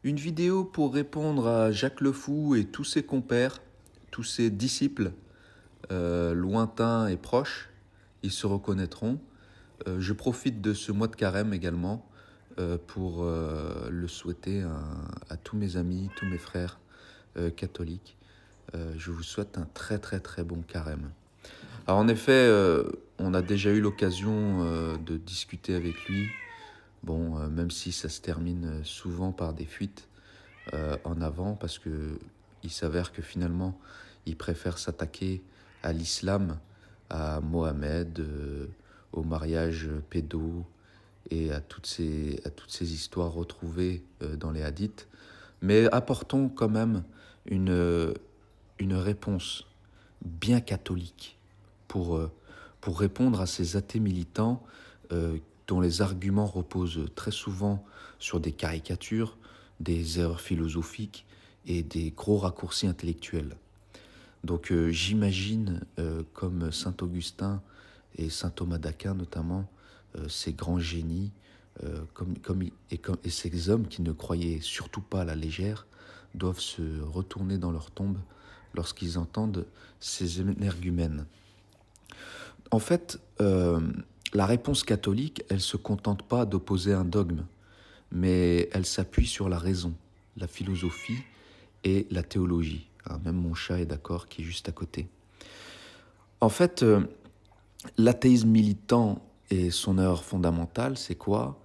Une vidéo pour répondre à Jacques Le Fou et tous ses compères, tous ses disciples, lointains et proches. Ils se reconnaîtront. Je profite de ce mois de carême également pour le souhaiter à tous mes amis, tous mes frères catholiques. Je vous souhaite un très très très bon carême. Alors en effet, on a déjà eu l'occasion de discuter avec lui. Bon, même si ça se termine souvent par des fuites en avant, parce que il s'avère que finalement, il préfère s'attaquer à l'islam, à Mohamed, au mariage pédo et à toutes ces histoires retrouvées dans les hadiths. Mais apportons quand même une réponse bien catholique pour répondre à ces athées militants dont les arguments reposent très souvent sur des caricatures, des erreurs philosophiques et des gros raccourcis intellectuels. Donc j'imagine, comme saint Augustin et saint Thomas d'Aquin notamment, ces grands génies, et ces hommes qui ne croyaient surtout pas à la légère, doivent se retourner dans leur tombe lorsqu'ils entendent ces énergumènes. En fait, la réponse catholique, elle ne se contente pas d'opposer un dogme, mais elle s'appuie sur la raison, la philosophie et la théologie. Même mon chat est d'accord, qui est juste à côté. En fait, l'athéisme militant et son erreur fondamentale, c'est quoi?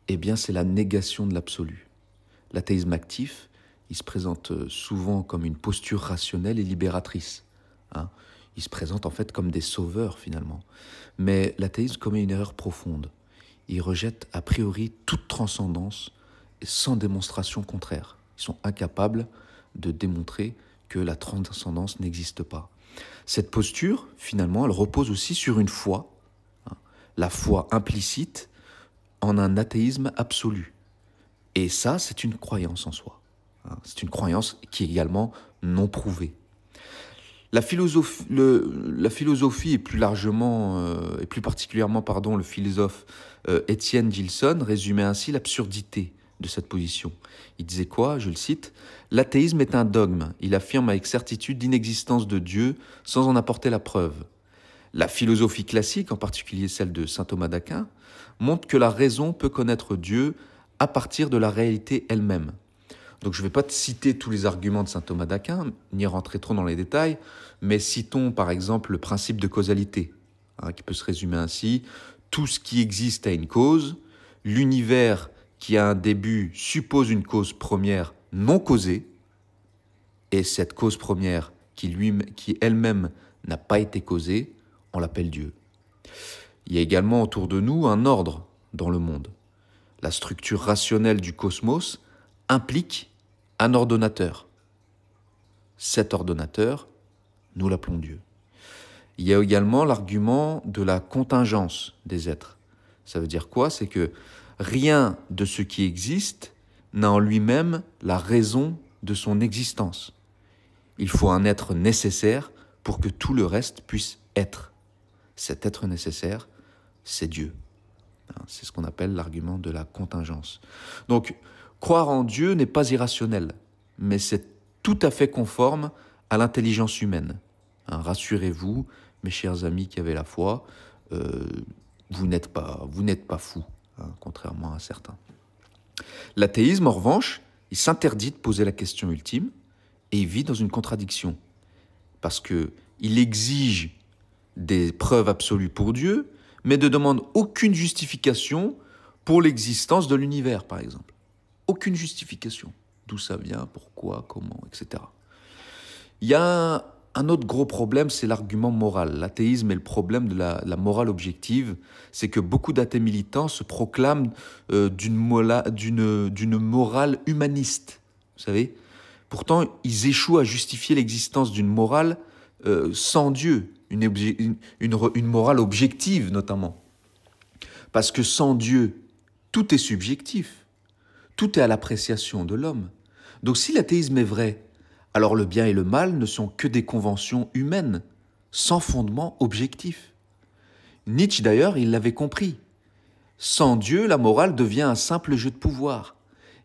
Eh bien, c'est la négation de l'absolu. L'athéisme actif, il se présente souvent comme une posture rationnelle et libératrice. Il se présente en fait comme des sauveurs finalement. Mais l'athéisme commet une erreur profonde. Il rejette a priori toute transcendance sans démonstration contraire. Ils sont incapables de démontrer que la transcendance n'existe pas. Cette posture, finalement, elle repose aussi sur une foi, la foi implicite en un athéisme absolu. Et ça, c'est une croyance en soi. C'est une croyance qui est également non prouvée. La philosophie et plus largement, et plus particulièrement, le philosophe Étienne Gilson résumait ainsi l'absurdité de cette position. Il disait quoi? Je le cite: « L'athéisme est un dogme. Il affirme avec certitude l'inexistence de Dieu sans en apporter la preuve. La philosophie classique, en particulier celle de saint Thomas d'Aquin, montre que la raison peut connaître Dieu à partir de la réalité elle-même. » Donc je ne vais pas te citer tous les arguments de saint Thomas d'Aquin, ni rentrer trop dans les détails, mais citons par exemple le principe de causalité, qui peut se résumer ainsi: tout ce qui existe a une cause, l'univers qui a un début suppose une cause première non causée, et cette cause première qui elle-même n'a pas été causée, on l'appelle Dieu. Il y a également autour de nous un ordre dans le monde. La structure rationnelle du cosmos implique un ordonnateur. Cet ordonnateur, nous l'appelons Dieu. Il y a également l'argument de la contingence des êtres. Ça veut dire quoi? C'est que rien de ce qui existe n'a en lui-même la raison de son existence. Il faut un être nécessaire pour que tout le reste puisse être. Cet être nécessaire, c'est Dieu. C'est ce qu'on appelle l'argument de la contingence. Donc, croire en Dieu n'est pas irrationnel, mais c'est tout à fait conforme à l'intelligence humaine. Rassurez-vous, mes chers amis qui avez la foi, vous n'êtes pas fous, contrairement à certains. L'athéisme, en revanche, il s'interdit de poser la question ultime et il vit dans une contradiction. Parce qu'il exige des preuves absolues pour Dieu, mais ne demande aucune justification pour l'existence de l'univers, par exemple. Aucune justification. D'où ça vient, pourquoi, comment, etc. Il y a un autre gros problème, c'est l'argument moral. L'athéisme est le problème de la morale objective. C'est que beaucoup d'athées militants se proclament d'une morale humaniste. Vous savez? Pourtant, ils échouent à justifier l'existence d'une morale sans Dieu. Une morale objective, notamment. Parce que sans Dieu, tout est subjectif. Tout est à l'appréciation de l'homme. Donc si l'athéisme est vrai, alors le bien et le mal ne sont que des conventions humaines, sans fondement objectif. Nietzsche d'ailleurs, il l'avait compris. Sans Dieu, la morale devient un simple jeu de pouvoir.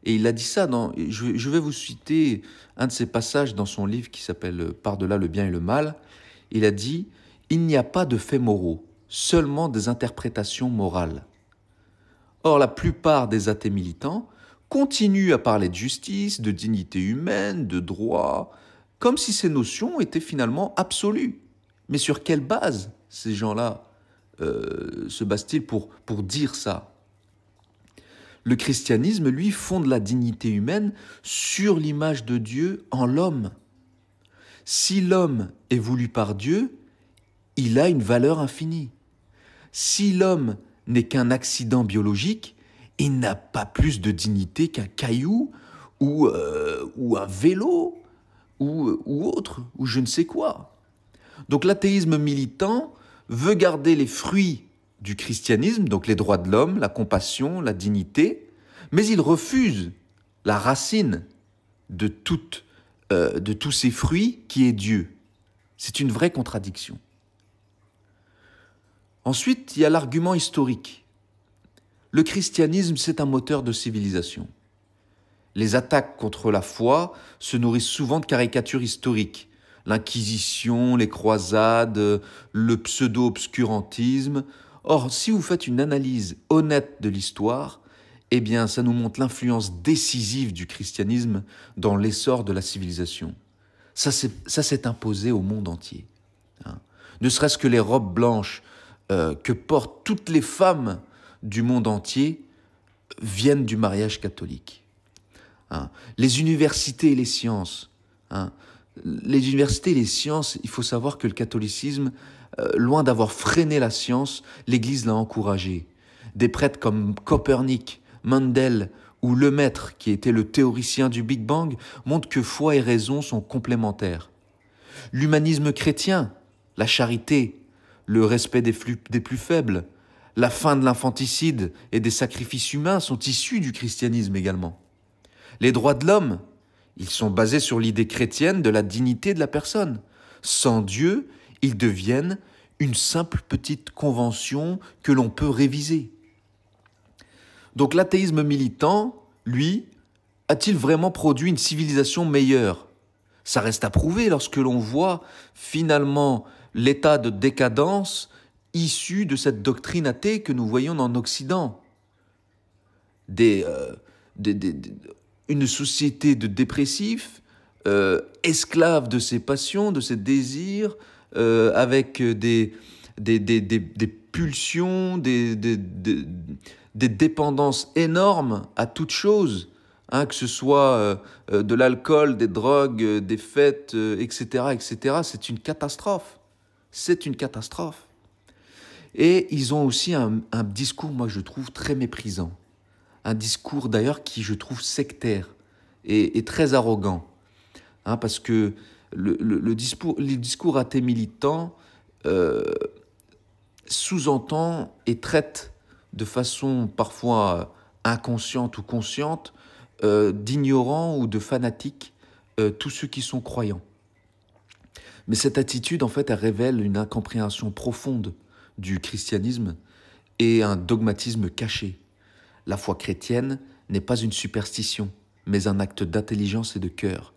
Et il a dit ça je vais vous citer un de ses passages dans son livre qui s'appelle Par-delà le bien et le mal. Il a dit « Il n'y a pas de faits moraux, seulement des interprétations morales. » Or, la plupart des athées militants continuent à parler de justice, de dignité humaine, de droit, comme si ces notions étaient finalement absolues. Mais sur quelle base ces gens-là se basent-ils pour dire ça? Le christianisme, lui, fonde la dignité humaine sur l'image de Dieu en l'homme. Si l'homme est voulu par Dieu, il a une valeur infinie. Si l'homme n'est qu'un accident biologique, il n'a pas plus de dignité qu'un caillou ou un vélo ou autre, ou je ne sais quoi. Donc l'athéisme militant veut garder les fruits du christianisme, donc les droits de l'homme, la compassion, la dignité, mais il refuse la racine de tous ces fruits qui est Dieu. C'est une vraie contradiction. Ensuite, il y a l'argument historique. Le christianisme, c'est un moteur de civilisation. Les attaques contre la foi se nourrissent souvent de caricatures historiques. L'Inquisition, les croisades, le pseudo-obscurantisme. Or, si vous faites une analyse honnête de l'histoire, eh bien, ça nous montre l'influence décisive du christianisme dans l'essor de la civilisation. Ça s'est imposé au monde entier. Ne serait-ce que les robes blanches que portent toutes les femmes du monde entier viennent du mariage catholique. Les universités et les sciences. Les universités et les sciences, il faut savoir que le catholicisme, loin d'avoir freiné la science, l'Église l'a encouragé. Des prêtres comme Copernic, Mendel ou Lemaître, qui était le théoricien du Big Bang, montrent que foi et raison sont complémentaires. L'humanisme chrétien, la charité, le respect des plus faibles, la fin de l'infanticide et des sacrifices humains sont issus du christianisme également. Les droits de l'homme, ils sont basés sur l'idée chrétienne de la dignité de la personne. Sans Dieu, ils deviennent une simple petite convention que l'on peut réviser. Donc l'athéisme militant, lui, a-t-il vraiment produit une civilisation meilleure? Ça reste à prouver lorsque l'on voit finalement l'état de décadence issu de cette doctrine athée que nous voyons en Occident. Une société de dépressifs, esclaves de ses passions, de ses désirs, avec des pulsions, des dépendances énormes à toute chose, que ce soit de l'alcool, des drogues, des fêtes, etc., etc. C'est une catastrophe. C'est une catastrophe. Et ils ont aussi un discours, moi je trouve, très méprisant. Un discours d'ailleurs qui, je trouve, sectaire et très arrogant. Parce que le discours athée militant sous-entend et traite de façon parfois inconsciente ou consciente d'ignorants ou de fanatiques tous ceux qui sont croyants. Mais cette attitude, en fait, elle révèle une incompréhension profonde du christianisme et un dogmatisme caché. La foi chrétienne n'est pas une superstition, mais un acte d'intelligence et de cœur.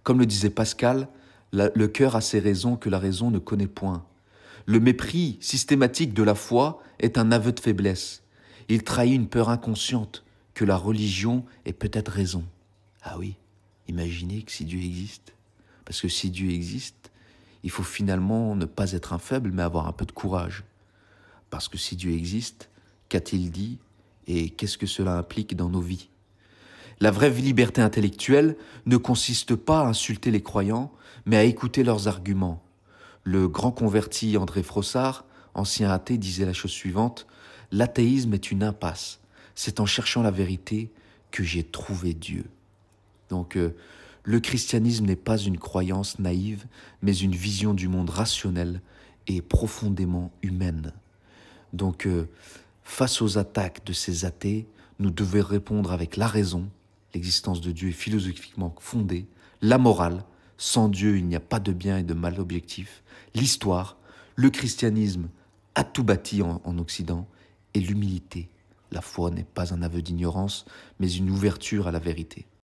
Comme le disait Pascal, le cœur a ses raisons que la raison ne connaît point. Le mépris systématique de la foi est un aveu de faiblesse. Il trahit une peur inconsciente que la religion est peut-être raison. Ah oui, imaginez que si Dieu existe. Parce que si Dieu existe, il faut finalement ne pas être un faible, mais avoir un peu de courage. Parce que si Dieu existe, qu'a-t-il dit et qu'est-ce que cela implique dans nos vies? La vraie liberté intellectuelle ne consiste pas à insulter les croyants, mais à écouter leurs arguments. Le grand converti André Frossard, ancien athée, disait la chose suivante: « L'athéisme est une impasse. C'est en cherchant la vérité que j'ai trouvé Dieu. » Donc, le christianisme n'est pas une croyance naïve, mais une vision du monde rationnelle et profondément humaine. Donc, face aux attaques de ces athées, nous devons répondre avec la raison. L'existence de Dieu est philosophiquement fondée, la morale. Sans Dieu, il n'y a pas de bien et de mal objectif. L'histoire, le christianisme a tout bâti en Occident, et l'humilité, La foi n'est pas un aveu d'ignorance, mais une ouverture à la vérité.